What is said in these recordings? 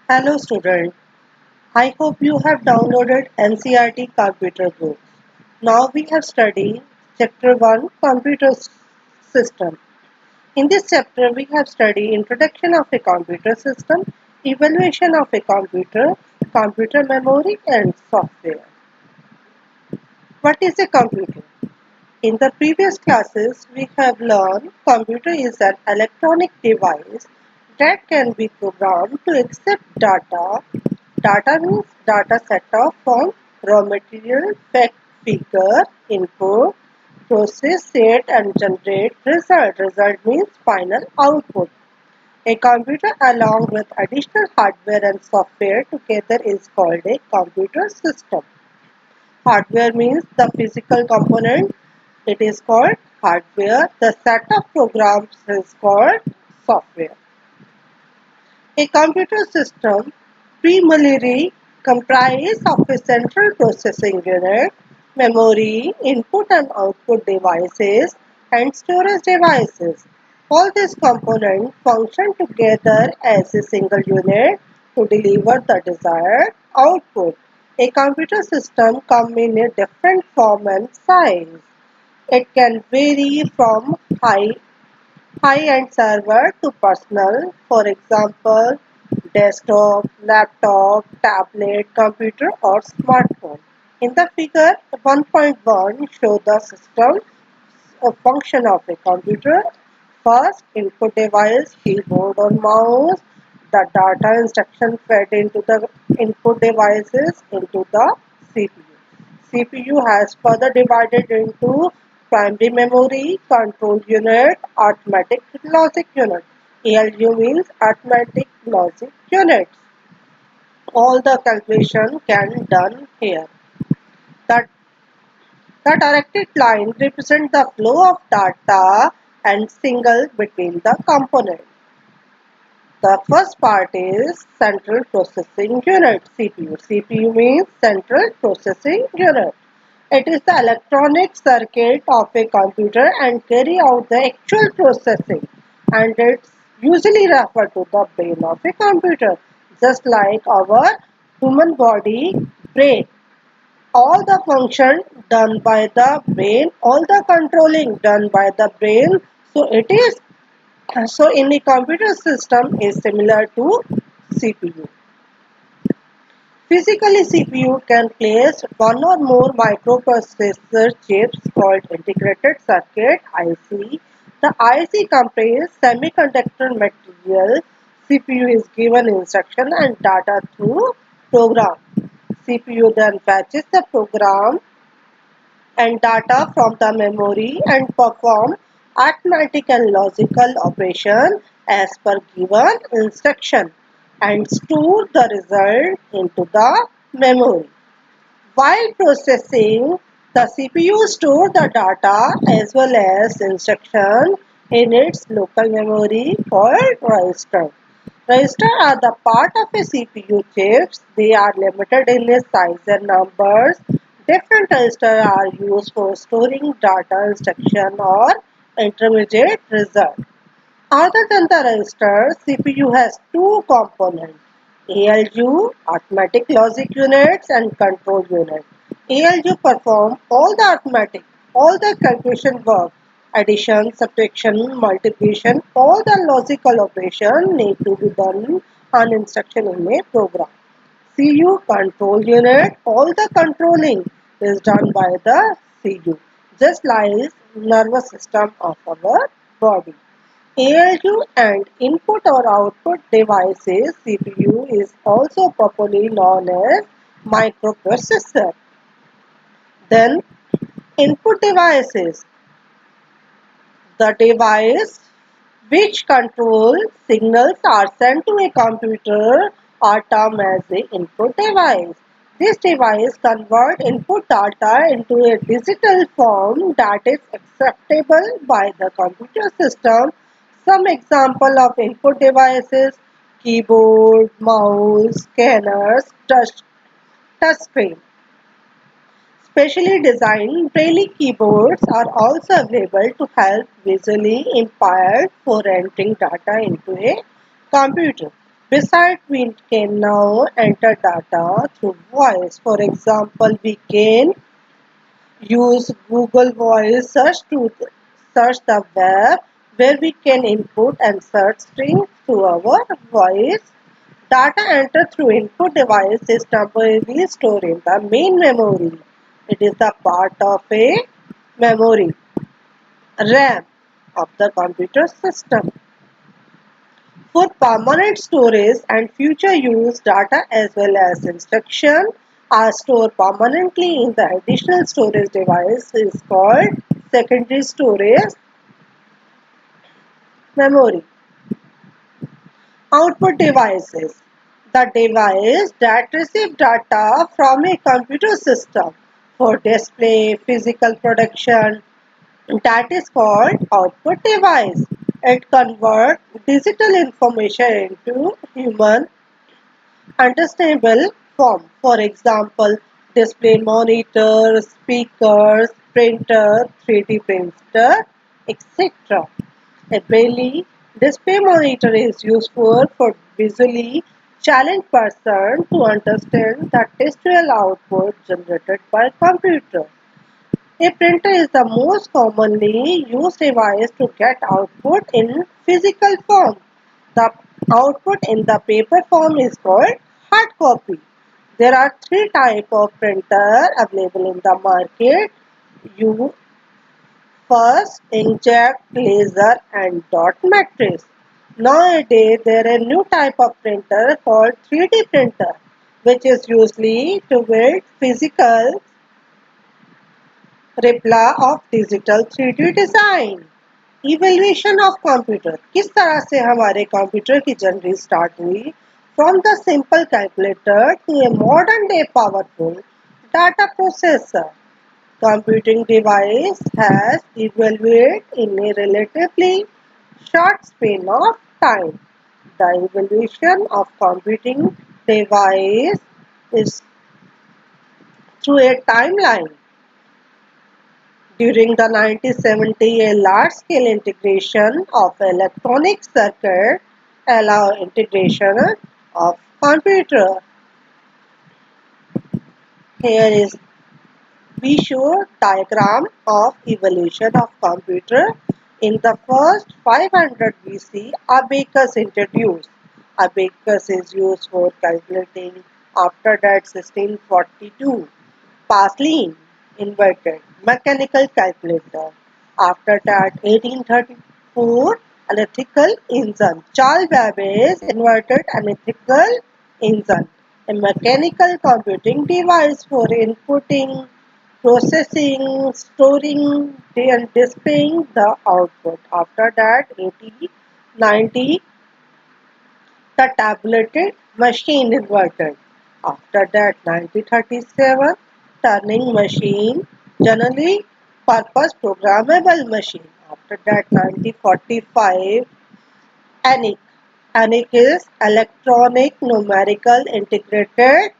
Hello student, I hope you have downloaded NCERT computer books. Now we have studied chapter 1 computer system. In this chapter we have studied introduction of a computer system, evaluation of a computer, computer memory and software. What is a computer? In the previous classes we have learned computer is an electronic device that can be programmed to accept data. Data means data set of from raw material, fact, figure, input, process, set and generate result. Result means final output. A computer along with additional hardware and software together is called a computer system. Hardware means the physical component. It is called hardware. The set of programs is called software. A computer system primarily comprises of a central processing unit, memory, input and output devices, and storage devices. All these components function together as a single unit to deliver the desired output. A computer system comes in a different form and size. It can vary from high-end server to personal, for example, desktop, laptop, tablet, computer or smartphone. In the figure 1.1 show the system function of a computer. First, input device, keyboard or mouse. The data instruction fed into the input devices into the CPU. CPU has further divided into primary memory, control unit, arithmetic logic unit. ALU means arithmetic logic units. All the calculation can done here. The, the directed line represents the flow of data and single between the components. The first part is Central Processing Unit (CPU). CPU means Central Processing Unit. It is the electronic circuit of a computer and carry out the actual processing, and it's usually referred to the brain of a computer, just like our human body brain. All the function done by the brain, all the controlling done by the brain. So in a computer system is similar to CPU. Physically, CPU can place one or more microprocessor chips called integrated circuit (IC). The IC comprises semiconductor material. CPU is given instruction and data through program. CPU then fetches the program and data from the memory and perform arithmetic and logical operation as per given instruction and store the result into the memory. While processing, the CPU stores the data as well as instruction in its local memory called register. Registers are the part of a CPU chips. They are limited in their size and numbers. Different registers are used for storing data, instruction or intermediate result. Other than the register, CPU has two components, ALU, arithmetic logic units and control unit. ALU perform all the arithmetic, all the calculation work, addition, subtraction, multiplication, all the logical operation need to be done on instruction in a program. CU, control unit, all the controlling is done by the CU, just like nervous system of our body. ALU and input or output devices CPU is also popularly known as microprocessor. Then input devices, the device which control signals are sent to a computer are termed as the input device. This device converts input data into a digital form that is acceptable by the computer system. Some example of input devices: keyboard, mouse, scanners, touch screen. Specially designed Braille keyboards are also available to help visually impaired for entering data into a computer. Besides, we can now enter data through voice. For example, we can use Google Voice search to search the web, where we can input and search string to our voice. Data entered through input device is temporarily stored in the main memory. It is the part of a memory RAM of the computer system. For permanent storage and future use, data as well as instruction are stored permanently in the additional storage device is called secondary storage memory. Output devices. The device that receives data from a computer system for display, physical production, that is called output device. It converts digital information into human understandable form. For example, display monitors, speakers, printer, 3D printer, etc. A Braille display monitor is useful for visually challenged person to understand the textual output generated by computer. A printer is the most commonly used device to get output in physical form. The output in the paper form is called hard copy. There are three types of printer available in the market. You first inkjet, laser and dot matrix. Nowadays there is a new type of printer called 3D printer, which is usually to build physical replica of digital 3D design. Evaluation of computer किस तरह से हमारे computer की journey start हुई from the simple calculator to a modern day powerful data processor. Computing device has evolved in a relatively short span of time. The evolution of computing device is through a timeline. During the 1970s, a large-scale integration of electronic circuit allowed integration of computer. Here is we show diagram of evolution of computer. In the first 500 BC, abacus introduced. Abacus is used for calculating. After that, 1642. Pascaline invented mechanical calculator. After that, 1834, electrical engine. Charles Babbage invented an electrical engine, a mechanical computing device for inputting, processing, storing, and displaying the output. After that, 1890, the tabulated machine invented. After that, 1937, turning machine, generally purpose programmable machine. After that, 1945, ENIAC. ENIAC is Electronic Numerical Integrated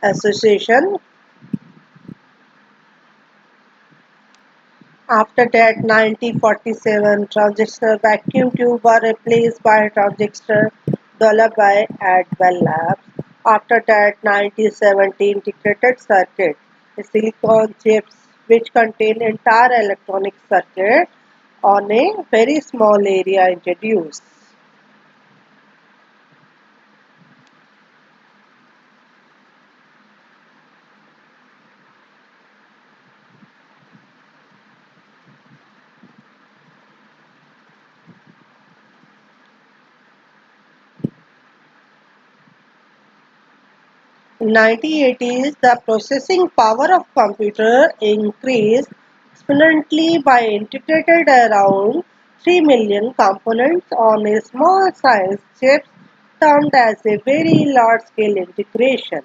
Association. After that, 1947, transistor vacuum tube were replaced by transistor developed by Bell Labs. After that, 1970, integrated circuit, silicon chips which contain entire electronic circuit on a very small area introduced. In 1980s, the processing power of computer increased exponentially by integrated around 3 million components on a small size chip termed as a very large scale integration.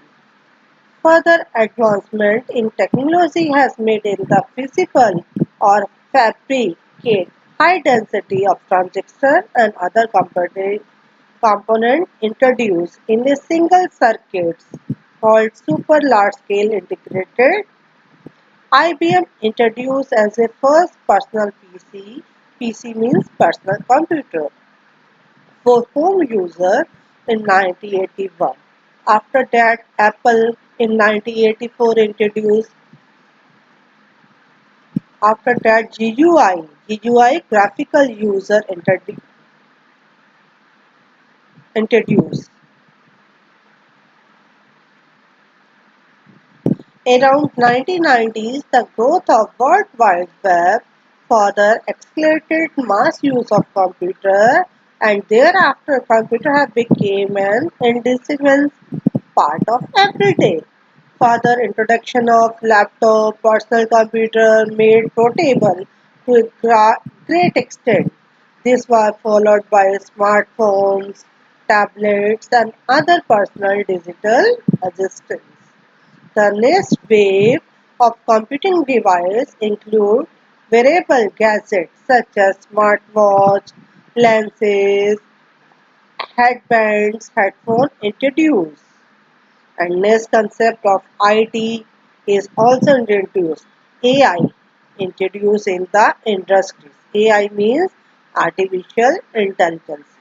Further advancement in technology has made it the feasible or fabricate high density of transistors and other components introduced in a single circuit called super large scale integrated. IBM introduced as a first personal PC. PC means personal computer. for home user in 1981. After that, Apple in 1984 introduced, after that GUI graphical user introduced. Around 1990s, the growth of World Wide Web further accelerated mass use of computer, and thereafter computer have become an indispensable part of everyday. Further introduction of laptop, personal computer made portable to a great extent. This was followed by smartphones, tablets, and other personal digital assistants. The next wave of computing devices include wearable gadgets such as smartwatch, lenses, headbands, headphones introduced. And next concept of IT is also introduced. AI introduced in the industries. AI means artificial intelligence.